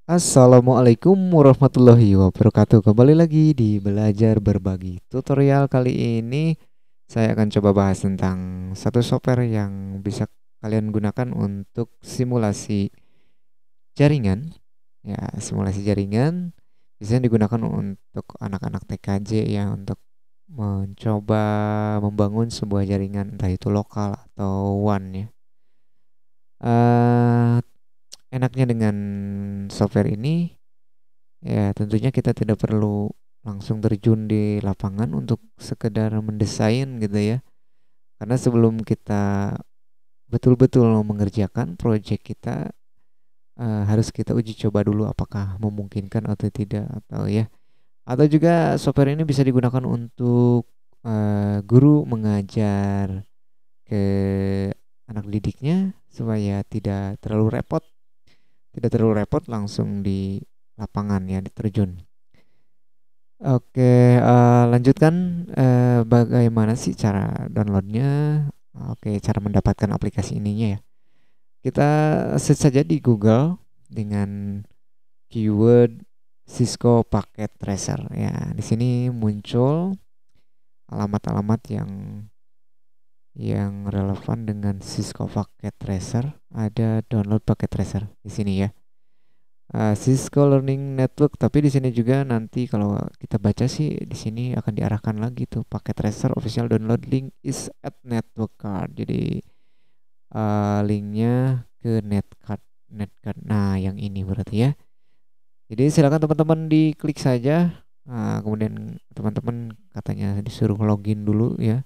Assalamualaikum warahmatullahi wabarakatuh. Kembali lagi di Belajar Berbagi. Tutorial kali ini saya akan coba bahas tentang satu software yang bisa kalian gunakan untuk simulasi jaringan. Ya, simulasi jaringan biasanya digunakan untuk anak-anak TKJ ya, untuk mencoba membangun sebuah jaringan entah itu lokal atau WAN ya. Eh, Enaknya dengan software ini, ya, tentunya kita tidak perlu langsung terjun di lapangan untuk sekedar mendesain gitu ya. Karena sebelum kita betul-betul mengerjakan proyek kita, harus kita uji coba dulu apakah memungkinkan atau tidak atau ya. Atau juga software ini bisa digunakan untuk guru mengajar ke anak didiknya supaya tidak terlalu repot langsung di lapangan ya, diterjun. Oke, lanjutkan. Bagaimana sih cara downloadnya? Oke, cara mendapatkan aplikasi ininya ya. Kita search saja di Google dengan keyword Cisco Packet Tracer. Ya, di sini muncul alamat-alamat yang relevan dengan Cisco Packet Tracer. Ada download Packet Tracer di sini ya. Cisco Learning Network, tapi di sini juga nanti kalau kita baca sih di sini akan diarahkan lagi tuh paket tracer official download link is at network card. Jadi linknya ke netcard. Nah, yang ini berarti ya. Jadi silakan teman-teman diklik saja. Kemudian teman-teman katanya disuruh login dulu ya.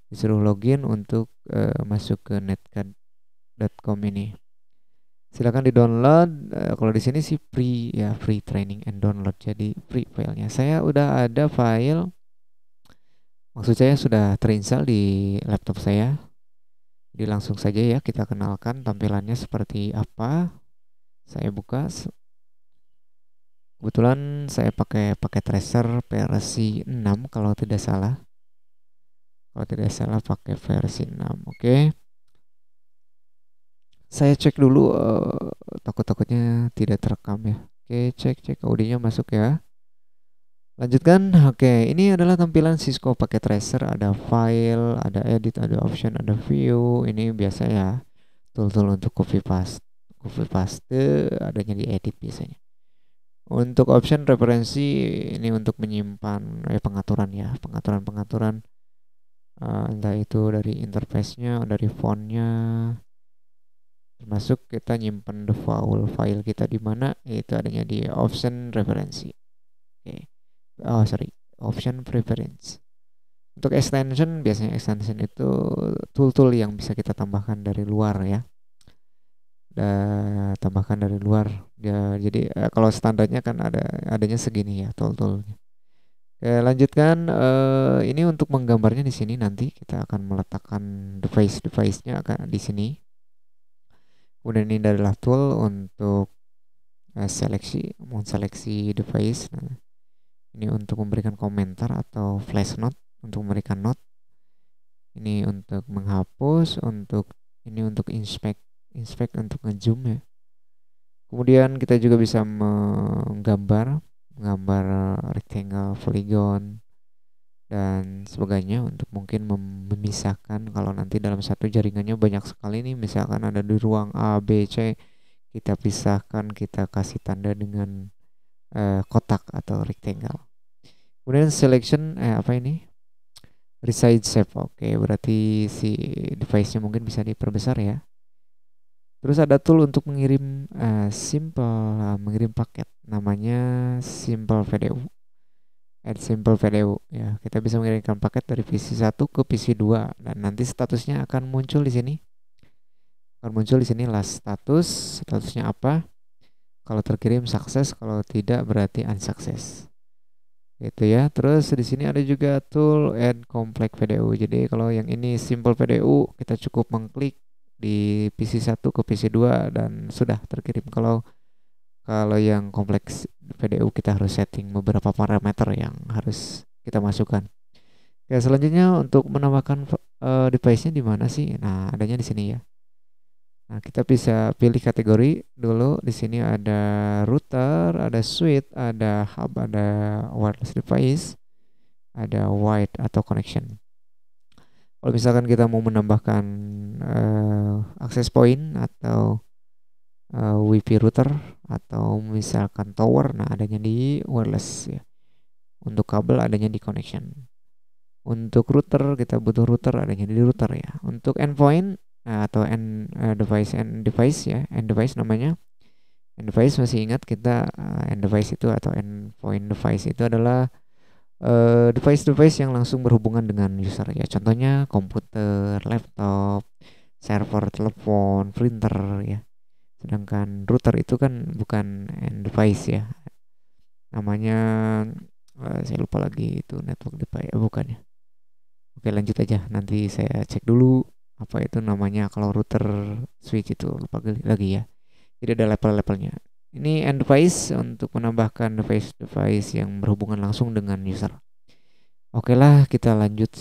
Disuruh login untuk masuk ke netcard.com ini. Silakan di-download. Kalau di sini sih free ya, free training and download. Jadi free filenya. Saya udah ada file, maksud saya sudah terinstall di laptop saya. Jadi langsung saja ya kita kenalkan tampilannya seperti apa. Saya buka. Kebetulan saya pakai paket tracer versi 6 kalau tidak salah. Kalau tidak salah pakai versi 6. Oke. Saya cek dulu, takut-takutnya tidak terekam ya. Oke, cek audionya masuk ya. Lanjutkan. Oke, ini adalah tampilan Cisco Packet Tracer. Ada file, ada edit, ada option, ada view. Ini biasa ya, tool-tool untuk copy paste adanya di edit biasanya. Untuk option referensi, ini untuk menyimpan pengaturan ya, pengaturan-pengaturan, entah itu dari interface-nya, dari font-nya, termasuk kita nyimpan default file kita di mana, itu adanya di option referensi. Oke. Oh, sorry, option preference. Untuk extension, biasanya extension itu tool-tool yang bisa kita tambahkan dari luar ya. Tambahkan dari luar ya. Jadi kalau standarnya kan adanya segini ya tool-toolnya. Oke, lanjutkan. Ini untuk menggambarnya di sini, nanti kita akan meletakkan device-nya akan di sini. Kemudian ini adalah tool untuk seleksi device. Nah, ini untuk memberikan komentar atau flash note, untuk memberikan note. Ini untuk menghapus, ini untuk inspect untuk ngezoom ya. Kemudian kita juga bisa menggambar rectangle, polygon dan sebagainya, untuk mungkin memisahkan kalau nanti dalam satu jaringannya banyak sekali nih, misalkan ada di ruang A, B, C, kita pisahkan, kita kasih tanda dengan kotak atau rectangle. Kemudian selection, apa ini? Resize shape. Oke, berarti si device-nya mungkin bisa diperbesar ya. Terus ada tool untuk mengirim mengirim paket, namanya Simple VDU. Add Simple VDU ya. Kita bisa mengirimkan paket dari PC 1 ke PC 2 dan nanti statusnya akan muncul di sini. Akan muncul di sini last statusnya apa? Kalau terkirim sukses, kalau tidak berarti unsuccess. Gitu ya. Terus di sini ada juga tool add complex VDU. Jadi kalau yang ini simple VDU, kita cukup mengklik di PC 1 ke PC 2 dan sudah terkirim. Kalau kalau yang kompleks VDU, kita harus setting beberapa parameter yang harus kita masukkan. Oke, selanjutnya untuk menambahkan device-nya di mana sih? Nah, adanya di sini ya. Nah, kita bisa pilih kategori dulu. Di sini ada router, ada switch, ada hub, ada wireless device, ada wide atau connection. Kalau misalkan kita mau menambahkan access point atau WiFi router atau misalkan tower, nah adanya di wireless ya. Untuk kabel adanya di connection. Untuk router kita butuh router adanya di router ya. Untuk endpoint atau end device ya, end device namanya. End device masih ingat kita end device itu atau endpoint device itu adalah device-device yang langsung berhubungan dengan user ya. Contohnya komputer, laptop, server, telepon, printer ya. Sedangkan router itu kan bukan end device ya. Namanya saya lupa lagi itu network device bukan ya. Oke, lanjut aja. Nanti saya cek dulu apa itu namanya kalau router switch itu lupa lagi ya. Jadi ada level-levelnya. Ini end device untuk menambahkan device-device yang berhubungan langsung dengan user. Oke lah, kita lanjut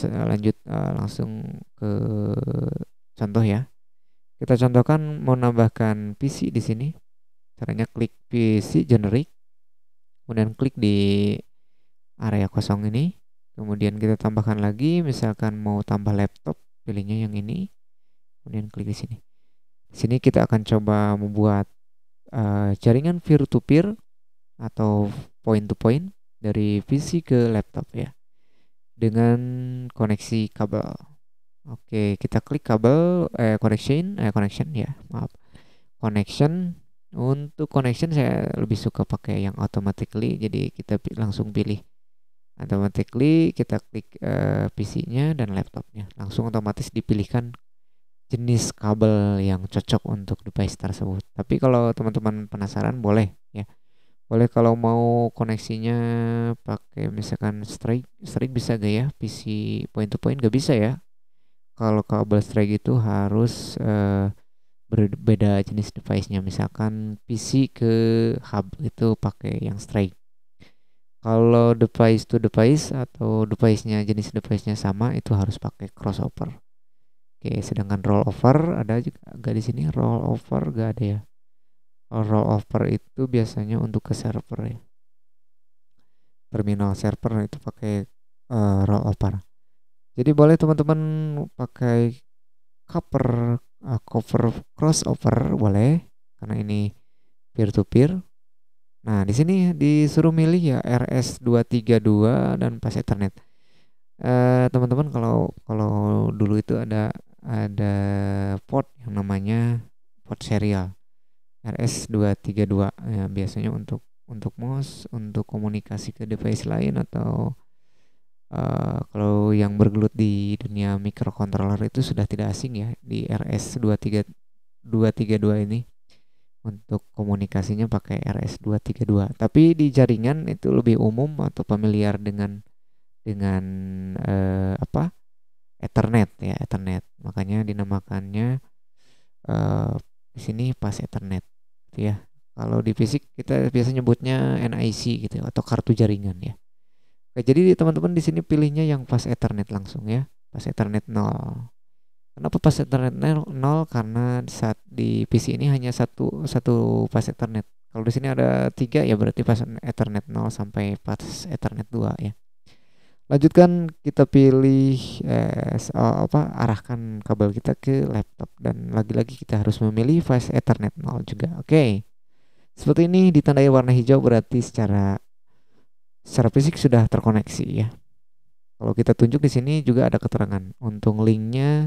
langsung ke contoh ya. Kita contohkan mau nambahkan PC di sini. Caranya klik PC generic, kemudian klik di area kosong ini. Kemudian kita tambahkan lagi, misalkan mau tambah laptop, pilihnya yang ini. Kemudian klik di sini. Di sini kita akan coba membuat jaringan peer to peer atau point to point dari PC ke laptop ya. Dengan koneksi kabel. Oke, kita klik kabel connection ya, maaf. Connection. Untuk connection saya lebih suka pakai yang automatically, jadi kita langsung pilih automatically, kita klik PC-nya dan laptopnya. Langsung otomatis dipilihkan jenis kabel yang cocok untuk device tersebut. Tapi kalau teman-teman penasaran boleh ya. Boleh kalau mau koneksinya pakai misalkan strike bisa gak ya? PC point to point gak bisa ya. Kalau kabel strike itu harus berbeda jenis device-nya. Misalkan PC ke hub itu pakai yang strike. Kalau device to device atau device-nya jenis device-nya sama itu harus pakai crossover. Oke, sedangkan rollover ada juga gak di sini? Rollover gak ada ya. Kalau rollover itu biasanya untuk ke server ya. Terminal server itu pakai rollover. Jadi boleh teman-teman pakai cover crossover boleh karena ini peer to peer. Nah, di sini disuruh milih ya RS232 dan pas Ethernet. Teman-teman kalau kalau dulu itu ada port yang namanya port serial RS232 ya, biasanya untuk mouse, untuk komunikasi ke device lain atau kalau yang bergelut di dunia microcontroller itu sudah tidak asing ya di RS232 ini untuk komunikasinya pakai RS232. Tapi di jaringan itu lebih umum atau familiar dengan apa? Ethernet ya, Ethernet. Makanya dinamakannya di sini pas Ethernet gitu ya. Kalau di fisik kita biasa nyebutnya NIC gitu atau kartu jaringan ya. Oke, jadi teman-teman di sini pilihnya yang pas Ethernet langsung ya, pas Ethernet 0. Kenapa pas Ethernet 0? Karena saat di PC ini hanya satu satu pas Ethernet. Kalau di sini ada 3 ya berarti pas Ethernet 0 sampai pas Ethernet 2 ya. Lanjutkan kita pilih arahkan kabel kita ke laptop dan lagi-lagi kita harus memilih fast Ethernet 0 juga. Oke. Seperti ini ditandai warna hijau berarti secara fisik sudah terkoneksi ya. Kalau kita tunjuk di sini juga ada keterangan untuk linknya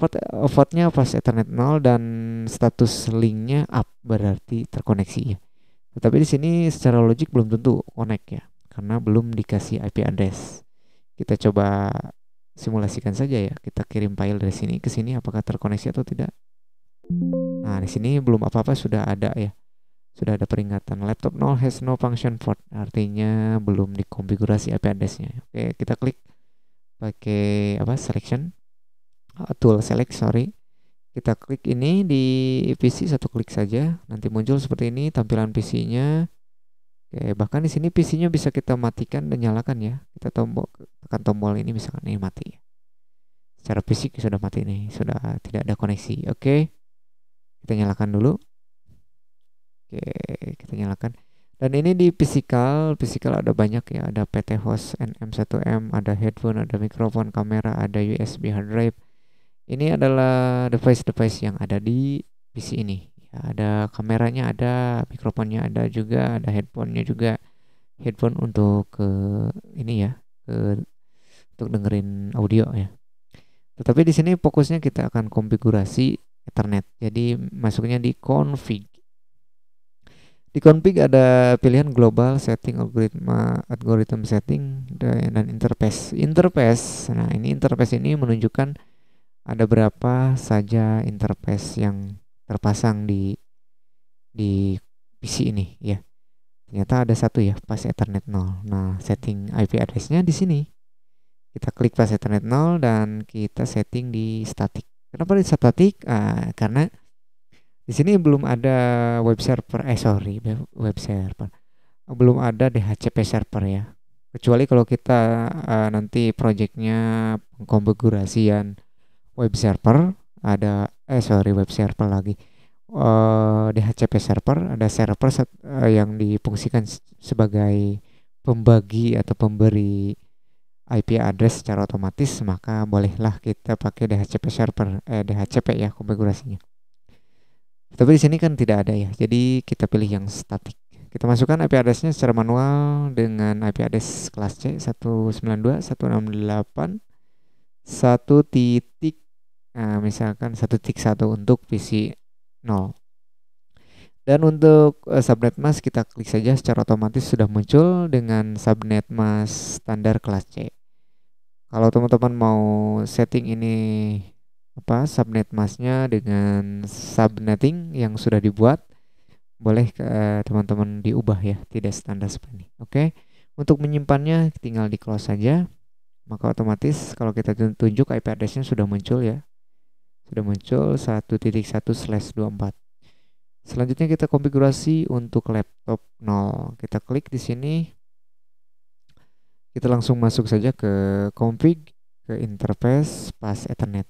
portnya pas Ethernet 0 dan status linknya up berarti terkoneksi ya. Tetapi di sini secara logik belum tentu connect ya karena belum dikasih IP address. Kita coba simulasikan saja ya. Kita kirim file dari sini ke sini apakah terkoneksi atau tidak. Nah, di sini belum apa-apa sudah ada ya. Sudah ada peringatan laptop 0 has no function port, artinya belum dikonfigurasi IP address-nya. Oke, kita klik pakai selection tool select sorry. Kita klik ini di PC, satu klik saja nanti muncul seperti ini tampilan PC-nya. Oke, bahkan di sini PC-nya bisa kita matikan dan nyalakan ya. Kita tekan tombol ini misalkan ini mati. Secara fisik sudah mati nih, sudah tidak ada koneksi. Oke. Kita nyalakan dulu. Oke, kita nyalakan. Dan ini di physical ada banyak ya, ada PT host NM1M, ada headphone, ada mikrofon, kamera, ada USB hard drive. Ini adalah device-device yang ada di PC ini. Ya, ada kameranya, ada mikrofonnya, ada juga, ada headphone-nya juga. Headphone untuk ke ini ya, untuk dengerin audio ya. Tetapi di sini fokusnya kita akan konfigurasi Ethernet. Jadi masuknya di config. Di config ada pilihan global setting, algorithm setting, dan interface. Nah, ini interface ini menunjukkan ada berapa saja interface yang terpasang di PC ini ya. Ternyata ada satu ya, pas Ethernet 0. Nah, setting IP address-nya di sini. Kita klik pas Ethernet 0 dan kita setting di static. Kenapa di static? Karena di sini belum ada web server, web server. Belum ada DHCP server ya. Kecuali kalau kita nanti projectnya pengkonfigurasian web server, ada web server lagi. DHCP server, ada server yang difungsikan sebagai pembagi atau pemberi IP address secara otomatis, maka bolehlah kita pakai DHCP server, DHCP ya konfigurasinya. Tapi di sini kan tidak ada ya, jadi kita pilih yang static. Kita masukkan IP address-nya secara manual dengan IP address kelas C 192.168 1 titik, misalkan 1.1 untuk PC 0. Dan untuk subnet mask kita klik saja, secara otomatis sudah muncul dengan subnet mask standar kelas C. Kalau teman-teman mau setting ini subnet masknya dengan subnetting yang sudah dibuat, boleh teman-teman diubah ya, tidak standar seperti ini. Oke. Untuk menyimpannya tinggal di close saja. Maka otomatis kalau kita tunjuk IP address-nya sudah muncul ya. Sudah muncul 1.1/24. Selanjutnya kita konfigurasi untuk laptop 0. Kita klik di sini. Kita langsung masuk saja ke config, ke interface pas Ethernet.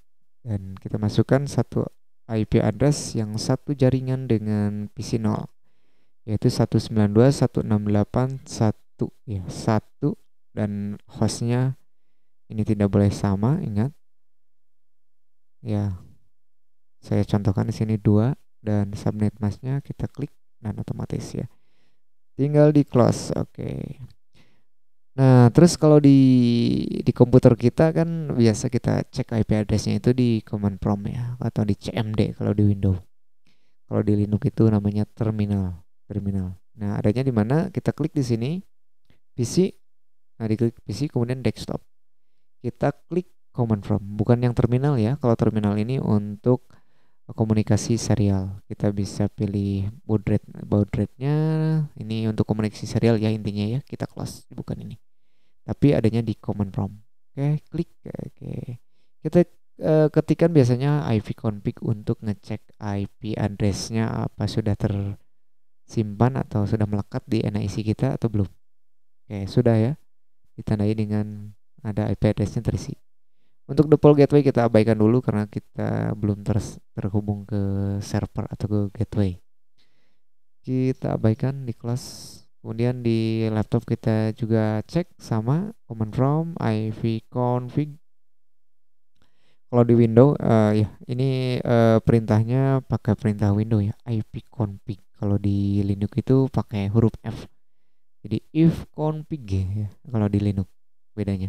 Dan kita masukkan satu IP address yang satu jaringan dengan PC 0, yaitu 192.168.1 ya, 1, dan hostnya ini tidak boleh sama, ingat. Ya. Saya contohkan di sini 2 dan subnet masknya kita klik dan otomatis ya. Tinggal di close. Oke. Nah, terus kalau di komputer kita kan biasa kita cek IP address-nya itu di command prompt ya, atau di CMD kalau di Windows. Kalau di Linux itu namanya terminal. Nah, adanya di mana? Kita klik di sini PC. Nah, diklik PC kemudian desktop. Kita klik command prompt, bukan yang terminal ya. Kalau terminal ini untuk komunikasi serial. Kita bisa pilih baud rate-nya. Ini untuk komunikasi serial ya intinya ya. Kita close, bukan ini. Tapi adanya di command prompt. Oke, klik. Oke. Kita ketikkan biasanya ipconfig untuk ngecek IP address-nya apa sudah tersimpan atau sudah melekat di NIC kita atau belum. Oke, sudah ya. Ditandai dengan ada IP address-nya terisi. Untuk default gateway kita abaikan dulu karena kita belum terhubung ke server atau ke gateway. Kita abaikan di kelas. Kemudian di laptop kita juga cek sama command prompt ipconfig. Kalau di Windows ya ini perintahnya pakai perintah Windows ya, ipconfig. Kalau di Linux itu pakai huruf F. Jadi ifconfig ya kalau di Linux bedanya.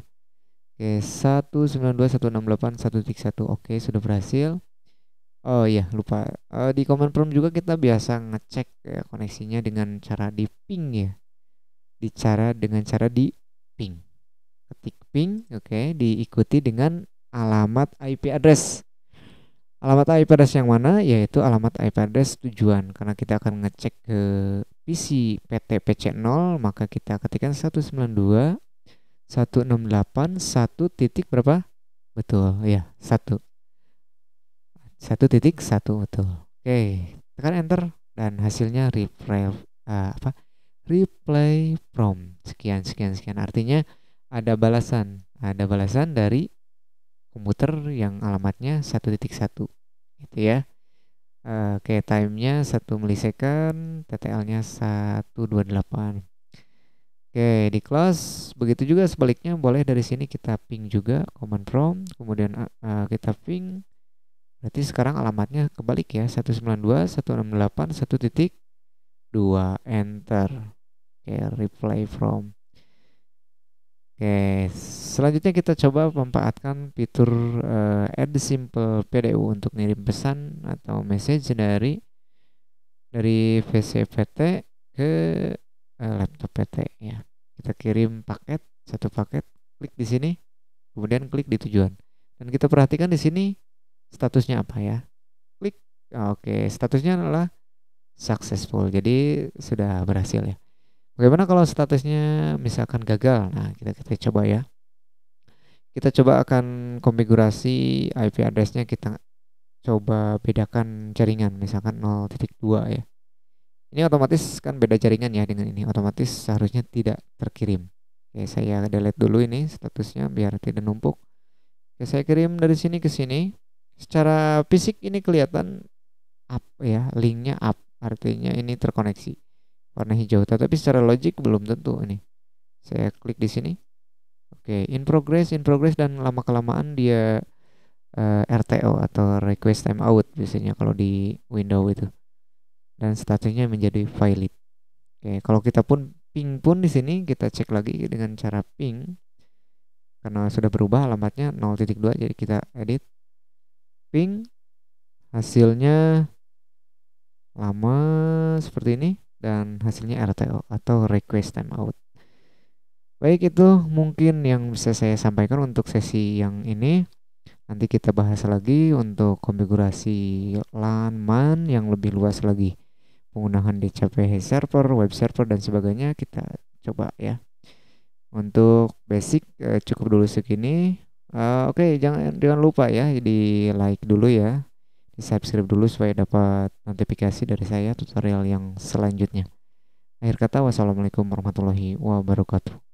Oke, 192.168.1.1. Oke, sudah berhasil. Oh iya, lupa. Di command prompt juga kita biasa ngecek ya, koneksinya dengan cara di ping ya. Dengan cara di ping. Ketik ping, oke, diikuti dengan alamat IP address. Alamat IP address yang mana? Yaitu alamat IP address tujuan. Karena kita akan ngecek ke PC PT PC0, maka kita ketikkan 192.168.1 titik berapa? Betul ya, 1.1 betul. Oke, tekan enter dan hasilnya replay from sekian. Artinya ada balasan dari komputer yang alamatnya 1.1 gitu ya. Oke, timenya 1 milisecond, TTL-nya 128. Oke, di close. Begitu juga sebaliknya, boleh dari sini kita ping juga command prompt, kemudian kita ping. Berarti sekarang alamatnya kebalik ya, 192.168.1.2 enter. Oke, reply from. Oke, selanjutnya kita coba memanfaatkan fitur add simple PDU untuk ngirim pesan atau message dari PC PT ke laptop PT ya. Kita kirim paket, satu paket, klik di sini, kemudian klik di tujuan. Dan kita perhatikan di sini statusnya apa ya. Klik, oke, statusnya adalah successful. Jadi sudah berhasil ya. Bagaimana kalau statusnya misalkan gagal? Nah, kita coba ya. Kita coba akan konfigurasi IP address-nya, kita coba bedakan jaringan misalkan 0.2 ya. Ini otomatis kan beda jaringan ya dengan ini. Otomatis seharusnya tidak terkirim. Oke, saya delete dulu ini statusnya biar tidak numpuk. Oke, saya kirim dari sini ke sini. Secara fisik ini kelihatan up ya, linknya up. Artinya ini terkoneksi. Warna hijau. Tetapi secara logik belum tentu ini. Saya klik di sini. Oke, in progress dan lama-kelamaan dia RTO atau request timeout biasanya kalau di Windows itu. Dan statusnya menjadi valid. Oke, kalau kita pun ping pun di sini kita cek lagi dengan cara ping karena sudah berubah alamatnya 0.2, jadi kita edit ping, hasilnya lama seperti ini dan hasilnya RTO atau request timeout. Baik, itu mungkin yang bisa saya sampaikan untuk sesi yang ini. Nanti kita bahas lagi untuk konfigurasi LAN MAN yang lebih luas lagi. Penggunaan DHCP server, web server dan sebagainya kita coba ya. Untuk basic cukup dulu segini. Oke, jangan lupa ya di like dulu ya, di subscribe dulu supaya dapat notifikasi dari saya tutorial yang selanjutnya. Akhir kata, wassalamualaikum warahmatullahi wabarakatuh.